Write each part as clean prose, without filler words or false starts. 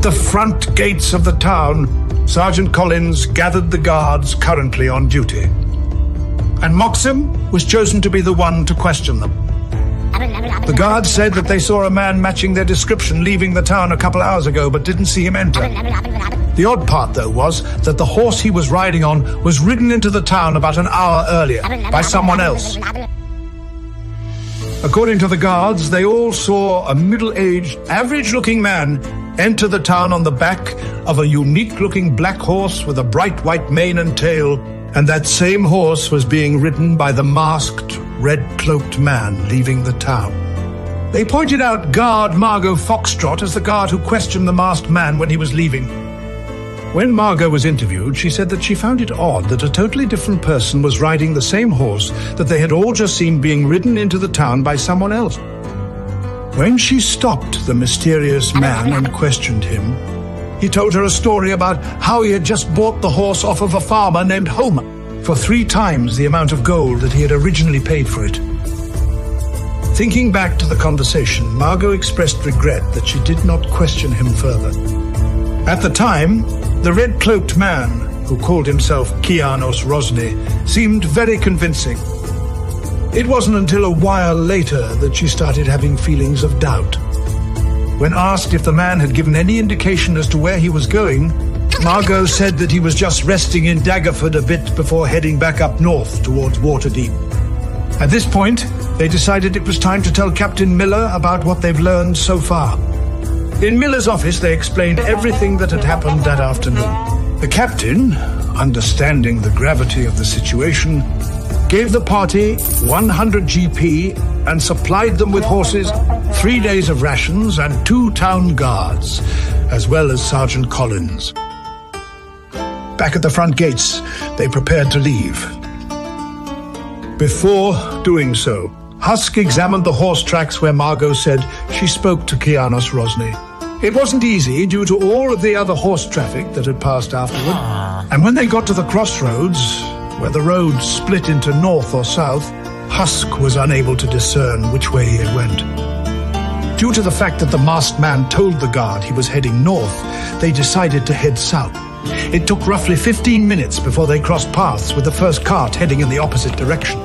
the front gates of the town, Sergeant Collins gathered the guards currently on duty. And Moxim was chosen to be the one to question them. The guards said that they saw a man matching their description leaving the town a couple hours ago, but didn't see him enter. The odd part, though, was that the horse he was riding on was ridden into the town about an hour earlier by someone else. According to the guards, they all saw a middle-aged, average-looking man enter the town on the back of a unique-looking black horse with a bright white mane and tail, and that same horse was being ridden by the masked, red-cloaked man leaving the town. They pointed out Guard Margot Foxtrot as the guard who questioned the masked man when he was leaving. When Margot was interviewed, she said that she found it odd that a totally different person was riding the same horse that they had all just seen being ridden into the town by someone else. When she stopped the mysterious man and questioned him, he told her a story about how he had just bought the horse off of a farmer named Homer for 3 times the amount of gold that he had originally paid for it. Thinking back to the conversation, Margot expressed regret that she did not question him further. At the time, the red-cloaked man, who called himself Kianos Rosny, seemed very convincing. It wasn't until a while later that she started having feelings of doubt. When asked if the man had given any indication as to where he was going, Margot said that he was just resting in Daggerford a bit before heading back up north towards Waterdeep. At this point, they decided it was time to tell Captain Miller about what they've learned so far. In Miller's office, they explained everything that had happened that afternoon. The captain, understanding the gravity of the situation, gave the party 100 GP and supplied them with horses, 3 days of rations and 2 town guards, as well as Sergeant Collins. Back at the front gates, they prepared to leave. Before doing so, Husk examined the horse tracks where Margot said she spoke to Kianos Rosny. It wasn't easy due to all of the other horse traffic that had passed afterward, and when they got to the crossroads, where the road split into north or south, Husk was unable to discern which way he had went. Due to the fact that the masked man told the guard he was heading north, they decided to head south. It took roughly 15 minutes before they crossed paths with the first cart heading in the opposite direction.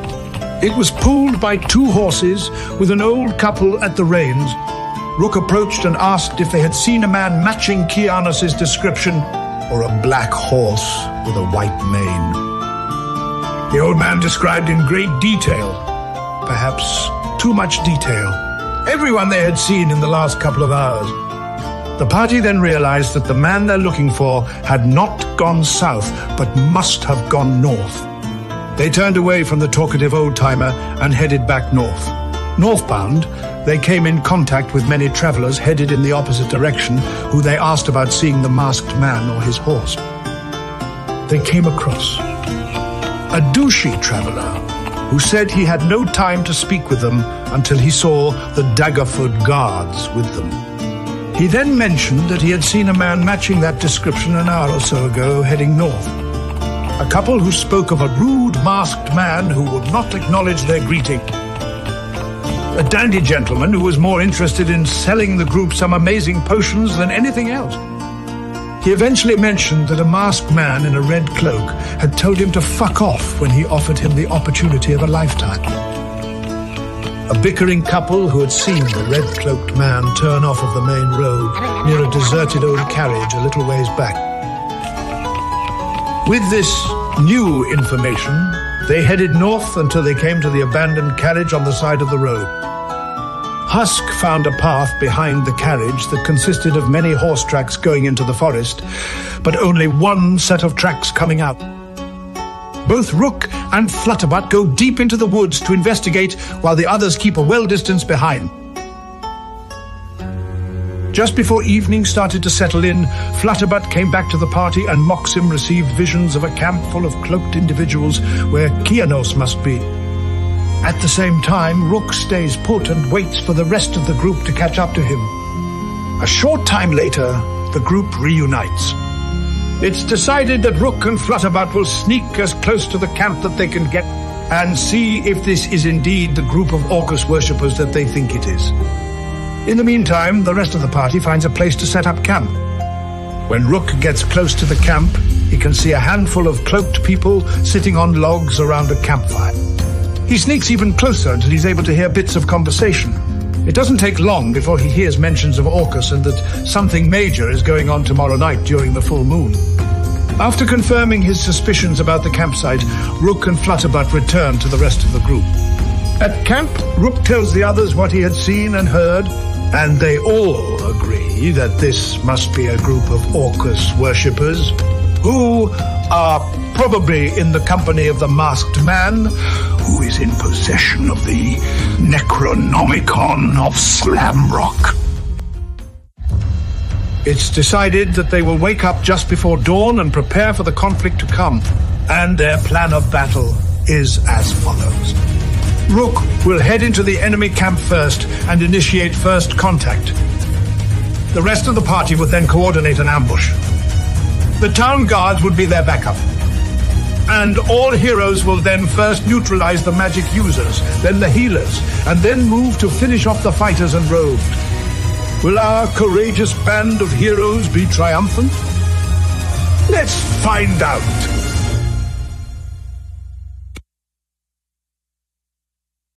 It was pulled by 2 horses with an old couple at the reins. Rook approached and asked if they had seen a man matching Kianos' description, or a black horse with a white mane. The old man described in great detail, perhaps too much detail, everyone they had seen in the last couple of hours. The party then realized that the man they're looking for had not gone south, but must have gone north. They turned away from the talkative old-timer and headed back north. Northbound, they came in contact with many travelers headed in the opposite direction, who they asked about seeing the masked man or his horse. They came across a douchey traveler who said he had no time to speak with them until he saw the Daggerford guards with them. He then mentioned that he had seen a man matching that description an hour or so ago heading north. A couple who spoke of a rude masked man who would not acknowledge their greeting. A dandy gentleman who was more interested in selling the group some amazing potions than anything else. He eventually mentioned that a masked man in a red cloak had told him to fuck off when he offered him the opportunity of a lifetime. A bickering couple who had seen the red-cloaked man turn off of the main road near a deserted old carriage a little ways back. With this new information, they headed north until they came to the abandoned carriage on the side of the road. Husk found a path behind the carriage that consisted of many horse tracks going into the forest, but only one set of tracks coming out. Both Rook and Flutterbutt go deep into the woods to investigate while the others keep a well-distance behind. Just before evening started to settle in, Flutterbutt came back to the party and Moxim received visions of a camp full of cloaked individuals where Kianos must be. At the same time, Rook stays put and waits for the rest of the group to catch up to him. A short time later, the group reunites. It's decided that Rook and Flutterbutt will sneak as close to the camp that they can get and see if this is indeed the group of Orcus worshippers that they think it is. In the meantime, the rest of the party finds a place to set up camp. When Rook gets close to the camp, he can see a handful of cloaked people sitting on logs around a campfire. He sneaks even closer until he's able to hear bits of conversation. It doesn't take long before he hears mentions of Orcus and that something major is going on tomorrow night during the full moon. After confirming his suspicions about the campsite, Rook and Flutterbutt return to the rest of the group. At camp, Rook tells the others what he had seen and heard, and they all agree that this must be a group of Orcus worshippers who are probably in the company of the masked man who is in possession of the Necronomicon of Slamrock. It's decided that they will wake up just before dawn and prepare for the conflict to come, and their plan of battle is as follows. Rook will head into the enemy camp first and initiate first contact. The rest of the party would then coordinate an ambush. The town guards would be their backup. And all heroes will then first neutralize the magic users, then the healers, and then move to finish off the fighters and robed. Will our courageous band of heroes be triumphant? Let's find out.